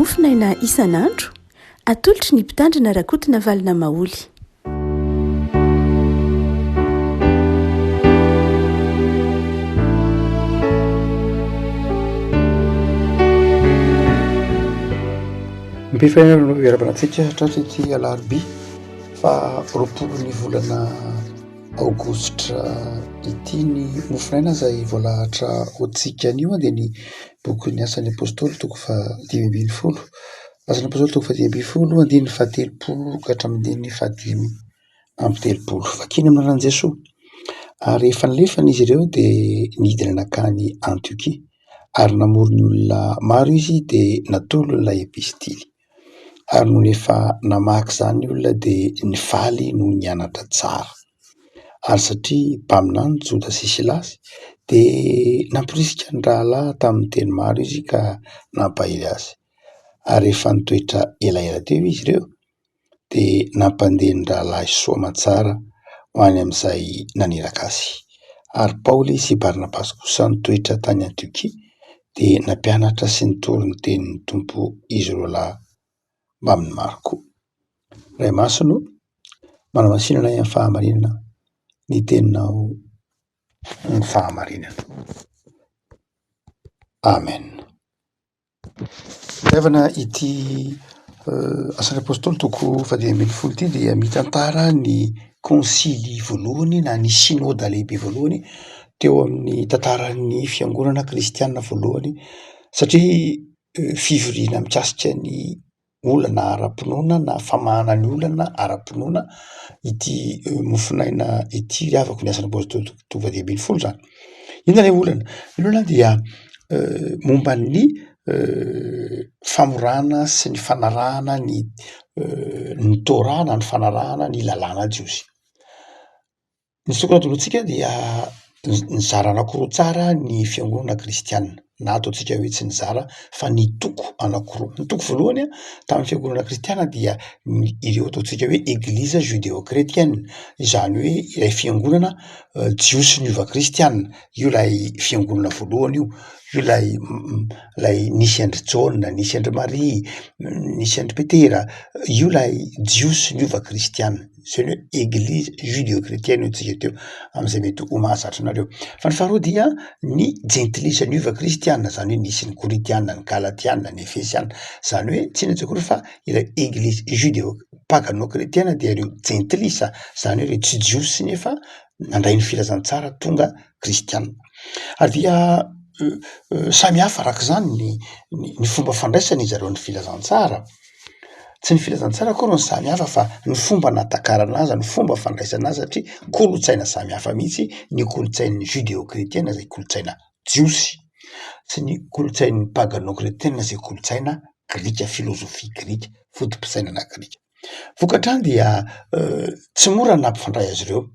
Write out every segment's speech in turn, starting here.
mofinaina isan'andro atolotry ny mpitandrina rakotina valina maoly. Mpifainarano iarabanantsika hatratrity alarobia fa roapolo ny volana aogositra ity ny mofinaina izay voalahatra hoantsika anio dia ny boky ny asan'ny apôstôly toko fa 10:20 asan'ny apôstôly toko fa 10:20 andiny fahatelopolo ka hatramin'ny fahatelopolo vakiny amin'ny anaran'i Jesosy. Ary rehefa nilefana izy ireo dia nidina nakany Antiokia ary namory ny olona maro izy dia natolo ilay epistily. Ary no rehefa namaky izany olona dia nifaly no nianatra tsara. Ary satria mpamina ny Joda sy Silasy dia namporisika ny rahalahy tamin'ny teny maro izy ka nampahery azy. Ary rehefa nitoetra elaela teo izy ireo dia nampandeha ny rahalahy soa aman-tsara ho any amin'izay naneraka azy. Ary Paoly sy Barnabasy kosa nitoetra tany Antiokia dia nampianatra sy nitory ny tenin'ny Tompo izy ireo lahy mba amin'ny maro koa. Ray masino, manamasinana amin'ny fahamarinana, ny teninao ny fahamarinana. Amen. Revana ity asan'ny apôstôly toko fa 10:20 ity dia mitantara ny konsily voalohany na ny synôda lehibe voalohany teo amin'ny tantaran'ny fiangonana kristianina voalohany, satria fivoriana mikasika ny olana ara-pinoana na famahana ny olana ara-pinoana ity mofinaina ity avako ny asan'ny apôstôly toko fa 10:20 zany. Inona ilay olana? Ny olana dia momba ny famorana sy ny fanarahana ny Torah na ny fanarahana ny lalàna jiosy. Ny tokony atoloantsika dia nizara anankiroa tsara ny fiangonana kristianina, na ataontsika hoe tsy nizara fa ny toko anankiroa. Ny toko voalohany tamin'ny fiangonana kristianina dia ireo ataontsika hoe egliza judéo-chrétienne, izany hoe ilay fiangonana jiosy niova kristianina. Io lay fiangonana voalohany io. Io lay nisy andry Jaona, nisy andry Maria, nisy andry Petera. Io lay jiosy niova kristianina. Izany hoe egliza judéo-chrétienne tsika teo amin'izay mety ho mahazatra anareo. Fa ny faharoa dia ny jentilisa niova kristianina, izany hoe nisy ny korintianina, ny galatianina, ny efesianina. Izany hoe tsy inona akory fa ilay egliza judéo-pagano-chrétienne dia ireo jentilisa, izany hoe ireo tsy jiosy nefa nandray ny filazantsara tonga kristianina. Ary dia samy hafa araka izany ny fomba fandraisana izy ireo ny filazantsara. Tsy ny filazantsara akory no samy hafa fa ny fomba natakarana azy, ny fomba fandraisana azy, satria kolotsaina samy hafa mihitsy ny kolotsain'ny judéo-chrétienne izay kolotsaina jiosy sy ny kolotsain'ny pagano-chrétienne izay kolotsaina grika, filozofia grika, fotom-pisainana grika. Vokatrany dia tsy mora ny nampifandray azy ireo.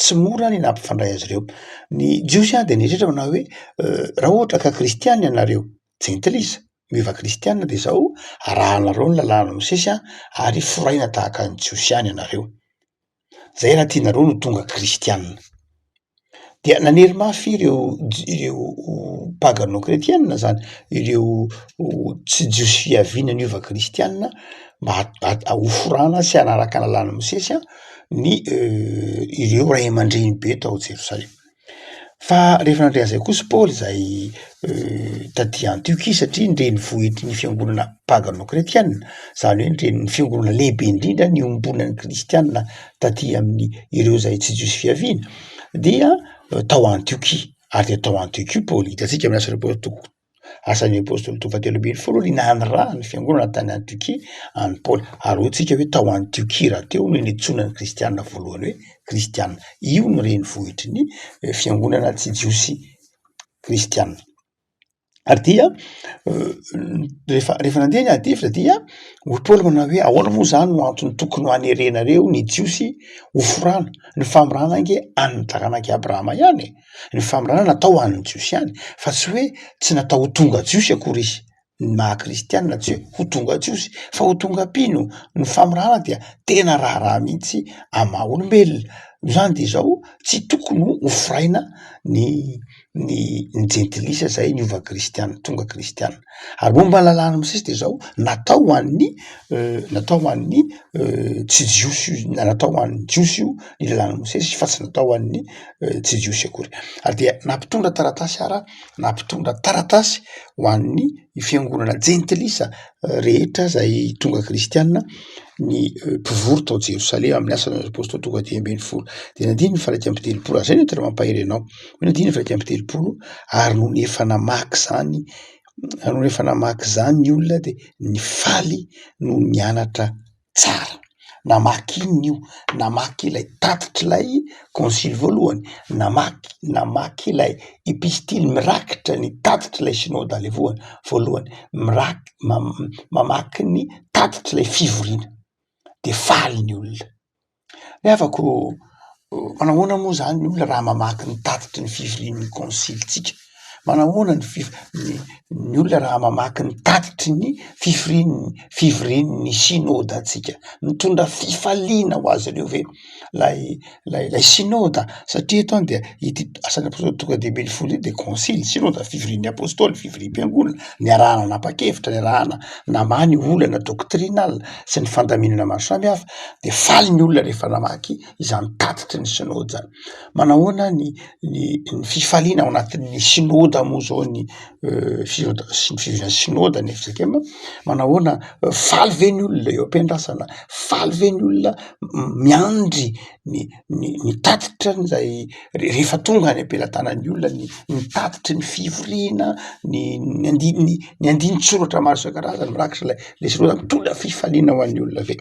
Tsy mora ny nampifandray azy ireo. Ny jiosy dia nieritreritra manao hoe raha ohatra ka kristianina ianareo, jentilisa miova kristianina dia izao arahanareo ny lalàna mosesy ary foraina tahaka ny jiosy ihany ianareo. Zay raha tianareo no tonga kristianina. Dia nanery mafy ireo pagano-chrétienne zany, ireo tsy jiosy fiaviana niova kristianina mba ho forana sy hanaraka ny lalàna mosesy ny ireo ray aman-dreny be tao Jerosalema. Fa rehefa nandray an'izay kosa Paoly izay taty Antiokia, satria ndreny vohitry ny fiangonana pagano-chrétienne, izany hoe ndreny ny fiangonana lehibe indrindra ny ombonan'ny kristianina taty amin'ny ireo izay tsy jiosy fiaviana, dia tao Antiokia. Ary tao Antiokia Paoly, hitantsika amin'ny asan'ny apôstôly toko fa 10:20 ny naniraha ny fiangonana tany Antiokia any Paoly. Ary hoantsika hoe tao Antiokia raha teo no niantsoana ny kristianina voalohany hoe kristianina. Io no reny vohitry ny fiangonana tsy jiosy kristianina. Ary dia rehefa nandeha ny adefitra dia Paoly manao hoe ahoana moa izany no antony tokony ho anerenareo ny jiosy ho forana. Ny famorana ange an'ny taranaka Abrahama ihany. Ny famorana natao an'ny jiosy ihany, fa tsy hoe tsy natao ho tonga jiosy akory izy. Ny maha-kristianina tsy hoe ho tonga jiosy fa ho tonga mpino. Ny famorana dia tena raharaha mihitsy amin'ny maha olombelona. Izany dia izao tsy tokony ho foraina ny ny jentilisa zay niova kristianina, tonga kristianina. Ary momba ny lalàna Mosesy de zao natao ho an'ny tsy jiosy, natao ho an'ny jiosy io ny lalàna Mosesy fa tsy natao ho an'ny tsy jiosy akory. Ary dia nampitondra taratasy nampitondra taratasy ho an'ny fiangonana jentilisa rehetra zay tonga kristianina ny mpivory tao Jerosalema amin'ny asan'ny apôstôly tonga dimy ambin'ny folo. De nandiny ny faraika amby telopolo, zay no tena mampahery anao. Nandiny ny faraika amby telopolo ary no efa namaky zany ny olona de nifaly no nianatra tsara. Namaky inona io? Namaky ilay tatitry konsily voalohany, namaky ilay epistily mirakitra ny tatitry ilay synôda le voalohany, mamaky ny tatitry ilay fivoriana. De faly ny olona. Afako manahoana moa zany ny olona raha mamaky ny tatitry ny fivorian'ny konsilitsika? Manahoana ny olona raha mamaky ny tatitry ny fivorian'ny synôda tsika? Mitondra fifaliana ho azy ireo ve lay synôda? Satria eto dia ity asan'ny apôstôly tonga dimy ambin'ny folo de konsily, synôda fivorian'ny apôstôly, fivoriam-piangonana, niarahana nanapa-kevitra, niarahana namany olana doktrinal sy ny fandaminana maro samihafa. De faly ny olona rehefa namaky izany tatitry ny synôda zany. Manahoana ny fifaliana ao anatin'ny synôda moa zao ny fivorian'ny synôda ny fizakema, manahoana faly ve ny olona eo am-piandrasana, faly ve ny olona miandry ny tatitra zay rehefa tonga any am-pelantanan'ny olona ny tatitry ny fivoriana, ny andiny soratra maro isan-karazany mirakitra le synôda, mitondra fifaliana ho an'ny olona ve?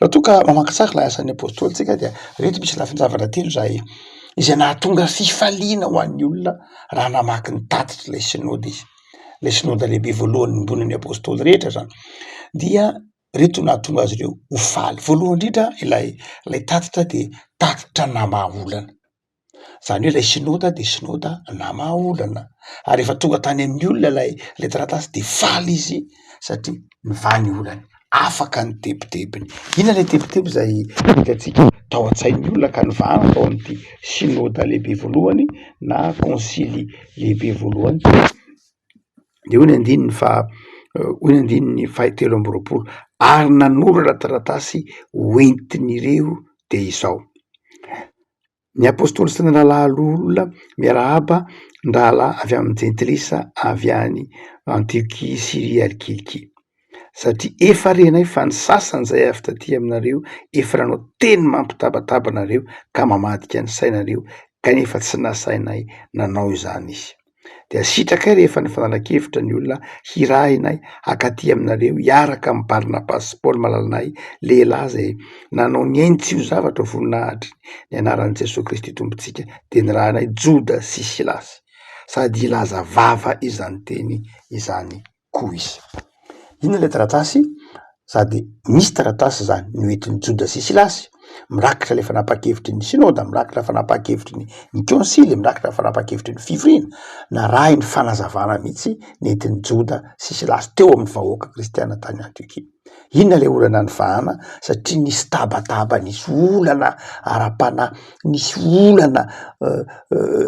Raha toa ka mamaky tsara lay asan'ny apôstôly tsika dia reto misy lafin-javatra telo izay nahatonga fifaliana ho an'ny olona raha namaky ny tatitry lay synôda izy. Lay synôda lehibe voalohany nimbonan'ny apôstôly rehetra zany. Dia reto nahatonga azy ireo ho faly. Voalohany indrindra ilay tatitra de tatitra namaolana. Zany hoe lay synôda de synôda namaolana. Ary efa tonga tany amin'ny olona lay taratasy de faly izy satria nivany olany. Afaka ny tebotebony. Inona lay tebotebo zay hitantsika tao an-tsain'ny olona ka nivana tao amin'ity synôda lehibe voalohany na konsily lehibe voalohany. De hoy ny andininy fahatelo amby roapolo, ary nanoratra taratasy hoentin'ireo de izao: ny apôstôly sy ny rahalah'olona miarahaba ndrahala avy amin'ny jentilisa avy any Antiokia, Siria ary Kilikia. Satria efa renay fa ny sasany zay avy taty aminareo efa nanao teny mampitabataba nareo ka mamadika ny sainareo, kanefa tsy nasainay nanao izany izy. De asitraka rehefa nifanana-kevitra ny olona hirahinay akaty aminareo hiaraka amin'ny Barnabasy sy Paoly malalanay, lehilahy zay nanao ny ainy tsy ho zavatra voninahitry ny anaran'i Jesosy Kristy tompontsika, de nirahanay Joda sy Silasy, sady ilaza vava izany teny izany koa izy. Inona le taratasy? Sady misy taratasy zany noentin'ny Joda sy Silasy, mirakitra le fanapa-kevitry ny synôda, mirakitra fanapa-kevitry ny konsily, mirakitra fanapa-kevitry ny fivoriana, narahy ny fanazavana mihitsy nentin'ny Joda sy Silasy teo amin'ny vahoaka kristiana tany Antiokia. Inona le olana nivahana? Satria nisy tabataba, nisy olana ara-panahy, nisy olana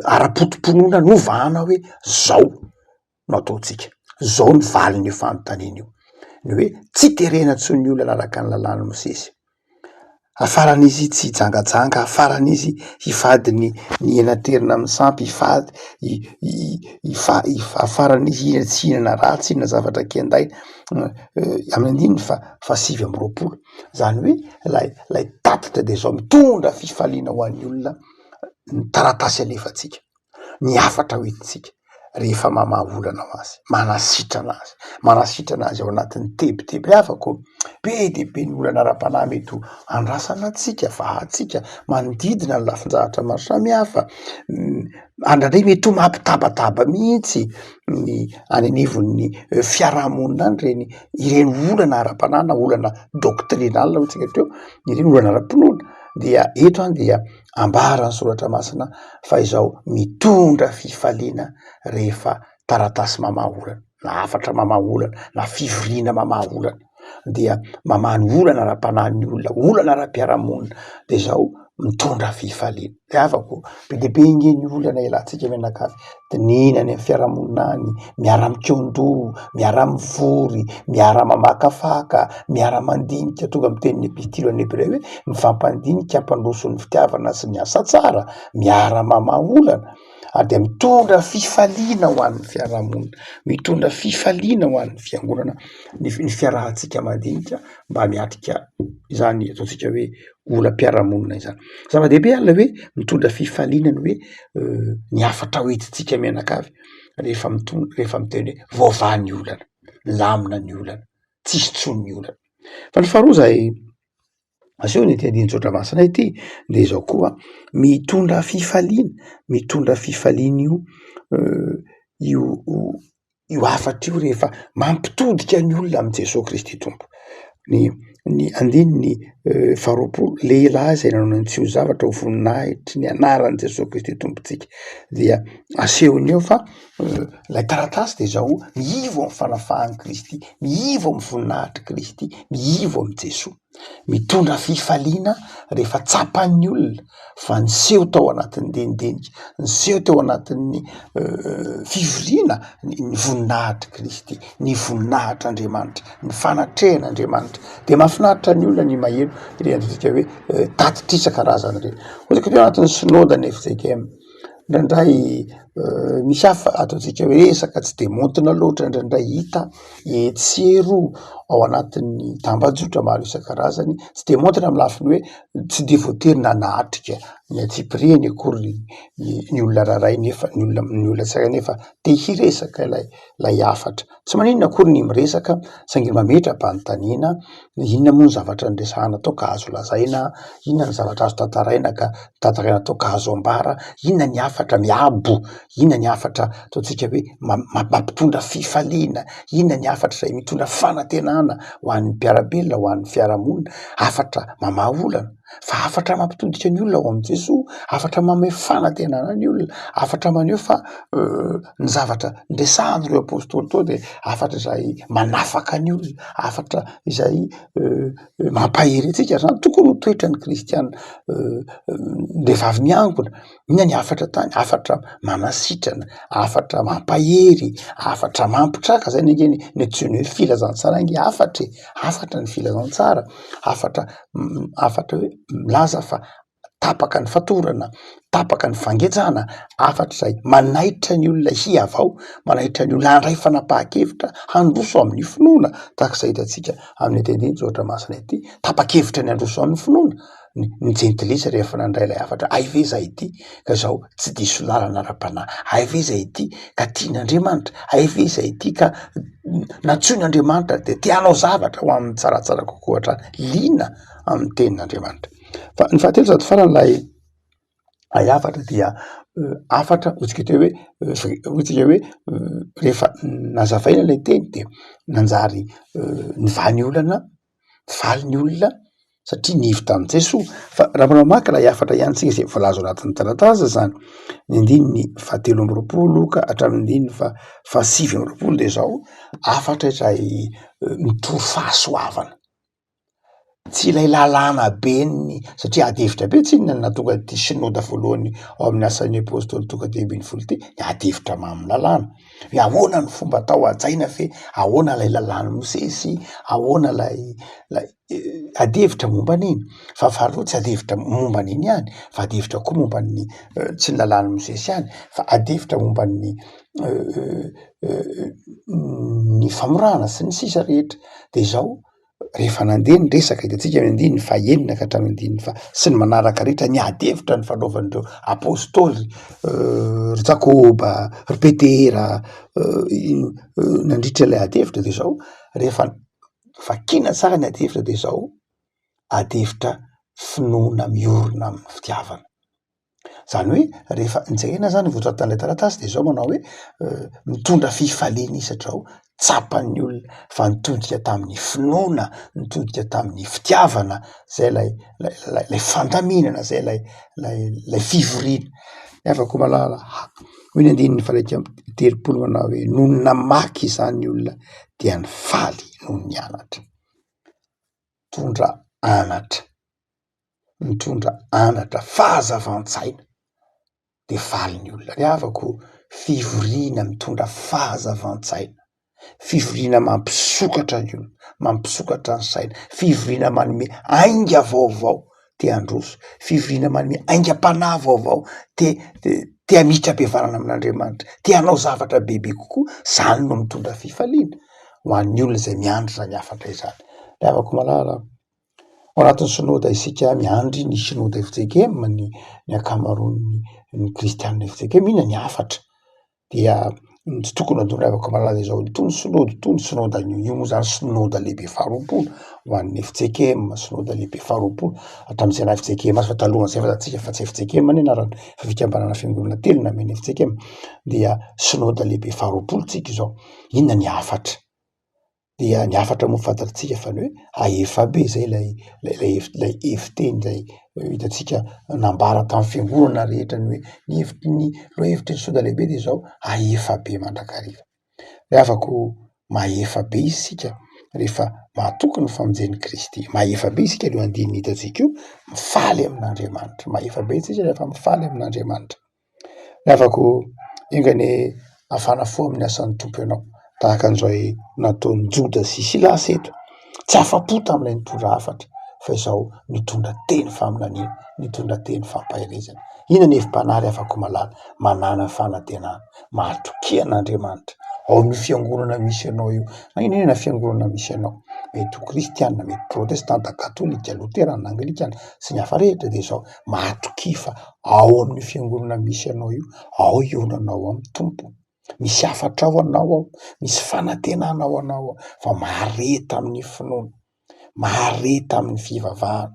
ara-potoponona novahana hoe zao no ataotsika, zao ny valin'io fanontaniana io. Ny hoe tsy terena tsony olona araka ny lalàna Mosesy. Afaran'izy tsy jangajanga, afaran'izy hifady ny enaterina amin'ny sampy, afaran'izy hina tsy hinana raha, tsy hinana zavatra kenday, amin'ny andininy fa sivy amby roapolo. Zany hoe lay tatitra de zao mitondra fifaliana ho an'ny olona ny taratasy alefatsika, ny afatra hoentitsika rehefa mamaolana ho azy, manasitrana azy ao anatin'ny teboteby afako. Be de be ny olana ara-panahy mety ho andrasana atsika, vahatsika, manodidina ny lafin-jahatra maro samihafa, andradray mety ho mampitabataba mihitsy ny anenevon'ny fiarahamonina any ireny olana ara-panahy na olana doktrinal hotsika teo, ireny olana ara-pinoana. Dia eto any dia ambara ny soratra masina fa izao mitondra fifaliana rehefa taratasy mamaolana, na afatra mamaolana, na fivoriana mamaolana. dia mamany olana ara-panahy ny olona, olana ara-piarahamonina, de zao mitondra fifaliana. De afako be de be inge ny olana ialatsika menakavy de nina any amin'ny fiarahamonina any, miara-mikondro, miara-mivory, miara-mamakafaka, miara-mandinika, tonga amy tenin'ny epistily any Hebreo hoe mifampandinika hampandroso ny fitiavana sy ny asa tsara, miara-mamaha olana, ary de mitondra fifaliana ho an'ny fiarahamonina, mitondra fifaliana ho an'ny fiangonana, ny fiarahantsika mandinika mba miatrika izany ataontsika hoe olam-piarahamonina izany. Zava-dehibe alina hoe mitondra fifaliana ny hoe ny afatra hoentintsika menakavy rehefa miteny hoe voavaha ny olana, lamina ny olana, tsisy tsony ny olana. Fa ny faharoa zahay aseho ny ety andinin-jotran-masina ity de zao koa mitondra fifaliana, mitondra fifaliana io afatra io rehefa mampitodika ny olona amy Jesosy Kristy Tompo. Ny andininy faharoapolo, lehilahy zay nanao ny tsy ho zavatra ho voninahitry ny anaran'i Jesosy Kristy Tompontsika, dia asehony eo fa lay taratasy de zao miivo amy fanafahan'i Kristy, miivo amy voninahitry Kristy, miivo amy Jesosy, mitondra fifaliana rehefa tsapan'ny olona fa niseho tao anatin'ny denidenika, niseho tao anatin'ny fivoriana ny voninahitry Kristy, ny voninahitr'Andriamanitra, ny fanatrehan'Andriamanitra. De mahafinaritra ny olona ny maheno ireny ataontsika hoe tatitra isan-karazany ireny. Ohatra ka anatin'ny synode ny FJKM ndraindray misy hafa ataontsika hoe resaka tsy de montina loatra, ndraindray hita etsero ao anatin'ny tambajotra maro isan-karazany, tsy de montina amy lafiny hoe tsy de voatery nanatrika ny atsipiriany akory ny olona raray nefa ny olona tsara nefa te hiresaka lay afatra. Tsy maninona akory ny miresaka saingy mametra-panontaniana, inona moa ny zavatra niresahana tao ka azo lazaina, inona ny zavatra azo tantaraina ka tantaraina tao ka azo ambara, inona ny afatra miabo, inona ny afatra ataontsika hoe mampitondra fifaliana, inona ny afatra zay mitondra fanantenana ho an'ny mpiarabelona, ho an'ny fiarahamonina, afatra mamaha olana, fa afatra mampitodika ny olona ho am' Jesosy, afatra manome fanantenana ny olona, afatra maneho fa ny zavatra niresahan'ireo apôstôly tao de afatra izay manafaka ny olona, afatra izay mampahery antsika, zany tokony ho toetra ny kristianina vehivavy miangona. Inona ny afatra tany? Afatra manasitrana, afatra mampahery, afatra mampitraka, zay nge ny antsoiny hoe filazantsara nge afatra ny filazantsara, afatra hoe milaza fa tapaka ny fatorana, tapaka ny fangejana, afatra izay manaitra ny olona hiavao, manaitra ny olona handray fanapahan-kevitra, handroso amin'ny finoana, tahak'izay hitantsika amin'ny ety andinin-jotran-masina ety, tapa-kevitra ny handroso amin'ny finoana, ny jentilisa rehefa nandray lay afatra, ay ve zay ity ka zao tsy diso lalana ara-panahy, ay ve zay ity ka tian'Andriamanitra, ay ve zay ity ka natsoin'Andriamanitra de tianao zavatra ho amin'ny tsaratsara kokoa hatrany, liana amin'ny tenin'Andriamanitra. Fa ny fahatelo sady farany lay afatra dia afatra ohatsika hoe rehefa nazavaina lay teny de nanjary nivany olana, valy ny olona satria nivy tamin'i Jesosy. Fa raha mamaky lay afatra ihany tsika zay voalaza ao anatin'ny taratasy zany, ny andininy fahatelo amby roapolo ka hatramin'ny andininy fahasivy amby roapolo de zao afatra izay mitory fahasoavana, tsy ilay lalàna beny satria ady hevitra be tsy inona nahatonga ty synode voalohany ao amin'ny asan'ny apôstôly tonga de ambin'ny folo ty, ny ady hevitra mamy lalàna hoe ahoana ny fomba atao ajaina fe ahoana lay lalàna Mosesy, ahoana lay ady hevitra momba an'iny. Fa faharoa tsy ady hevitra momba an'iny ihany, fa ady hevitra koa momba ny tsy ny lalàna Mosesy ihany, fa ady hevitra momba ny famorana sy ny sisa rehetra. De zao rehefa nandeha ny resaka hitantsika amin'ny andininy fahaenina ka hatramin'ny andininy sy ny manaraka rehetra ny ady hevitra ny fanaovan'ireo apôstôly, ry Jakoba, ry Petera, nandritra lay ady hevitra de zao rehefa vakina tsara ny ady hevitra de zao ady hevitra finoana miorona amin'ny fitiavana. Zany hoe rehefa njaina zany voatsatotan'ilay taratasy de zao manao hoe mitondra fifaliana isatra ao, tsapan'ny olona fa nitodika tamin'ny finoana, nitodika tamin'ny fitiavana, zay lay fandaminana, zay lay fivoriana. Afaka malala hoy ny andininy faaraika amby telopolo manao hoe noho namaky izany olona dia nifaly noho nianatra. mitondra anatra fahazavan-tsaina de valy ny olona. Riavako fivoriana mitondra fahazavan-tsaina, fivoriana mampisokatra ny olona, mampisokatra ny saina, fivoriana manome ainga vaovao te handroso, fivoriana manome aingam-panahy vaovao te hamiditra am-pihavanana amin'Andriamanitra, te hanao zavatra bebe kokoa. Zany no mitondra fifaliana ho an'ny olona zay miandry zany hafatra izany. Riavako malala ao anatin'ny synode isika miandry ny synode FJKM, ny ankamaroan'ny ny kristianina FJKM inona ny hafatra dia tsy tokony atao. Riavako malala izao tony synode io moa zany synode lehibe faharoapolo ho an'ny FJKM, synode lehibe faharoapolo hatramin'izay na FJKM azy fa talohan'izay fa zatsika fa tsy FJKM ny anarany fa fikambanana fiangonana telo nameny FJKM dia synode lehibe faharoapolo tsika izao. Inona ny hafatra? Dia ny hafatra moa fantatsika fa ny hoe aefa be zay lay efiteny zay hitatsika nambara tamin'ny fiangonana rehetra ny hoe ny hevitry ny soda lehibe de zao aefa be mandrakariva. Riavako maefa be isika rehefa mahatoky ny famonjen'i Kristy, maefa be isika eo andininy hitatsika io mifaly amin'Andriamanitra, maefa be isika rehefa mifaly amin'Andriamanitra. Riavako engane afana fo amin'ny asan'ny tompo ianao tahaka an'izao nataon'ny Joda sy Silasy eto, tsy afa-po tamin'ilay nitondra hafatra fa izao nitondra teny faminaniana, nitondra teny fampahirezana. Inona ny hevim-panahy afaka malala? Manana fanantenana, mahatokia an'Andriamanitra ao amin'ny fiangonana misy anao io. Inona fiangonana misy anao? Mety ho kristianina, mety protestanta, katolika, luterana, anglikana sy ny hafa rehetra de zao mahatokia fa ao amin'ny fiangonana misy anao io, ao ionanao amin'ny tompo. Misy hafatra ao anao ao, misy fanantenana ao anao ao, fa mareta amin'ny finoana, mareta amin'ny fivavahana.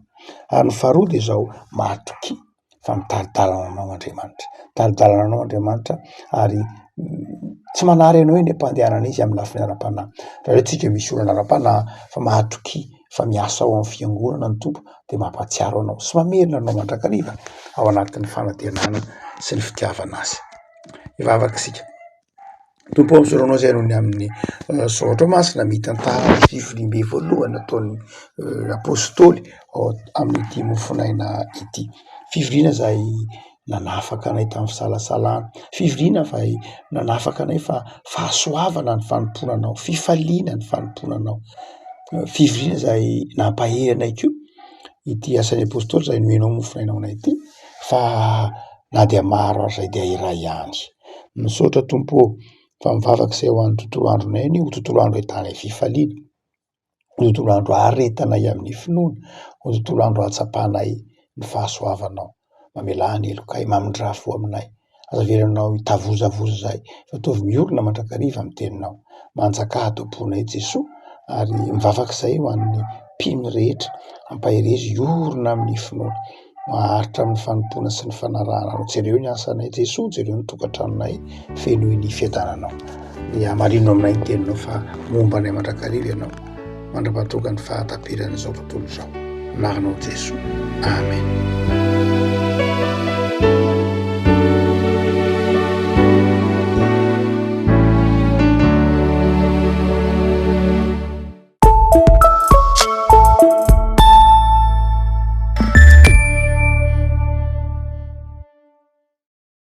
Ary ny faharoa de zao mahatokia fa mitady-dalana anao Andriamanitra, mitady-dalana anao Andriamanitra ary tsy manary anao eny am-pandehanana izy amin'ny lafiny ara-panahy. Raha hoe tsika misy olana ara-panahy fa mahatokia fa miasa ao amin'ny fiangonana ny tompo de mampatsiaro anao sy mamerina anao mandrakariva ao anatin'ny fanantenana sy ny fitiavana azy. Ivavaka isika. Tompo am'soranao zay nohony amin'ny Saotra Masina mitantara ny fivorim-be voalohany nataon'ny apôstôly amin'ity mofinaina ity. Fivoriana zay nanafaka anay tamin'ny fisalasalana, fivoriana fa nanafaka anay fa fahasoavana ny fanomponanao, fifaliana ny fanomponanao, fivoriana zay nampahery anay koa ity asan'ny apôstôly zay nomenao mofinaina anay ity fa na dia maro aza dia iray ihany. Misaotra Tompo fa mivavaka izay ho an'ny tontolo andronay ny ho tontolo andro ahitanay fifaliana, ho tontolo andro aretanay amin'ny finoana, ho tontolo andro atsapanay ny fahasoavanao. Mamelany elokay, mamindra-fo aminay. Aza velanao hitavozavozo zay, fa tovy miorina mandrakariva amin'ny teninao. Manjaka tomponay Jesoa ary mivavaka izay ho an'ny mpino rehetra, ampaherezy iorina amin'ny finoana, maharitra amin'ny fanompona sy ny fanarahana anao. Jereo ny asanay Jesoa, jereo ny tokantranonay feno ny fiadananao. Dia marino aminay ny teninao fa momba anay mandrakariva ianao, mandrapatoka ny fahatapiran'izao tontolo izao. Naranao Jesoa. Amen.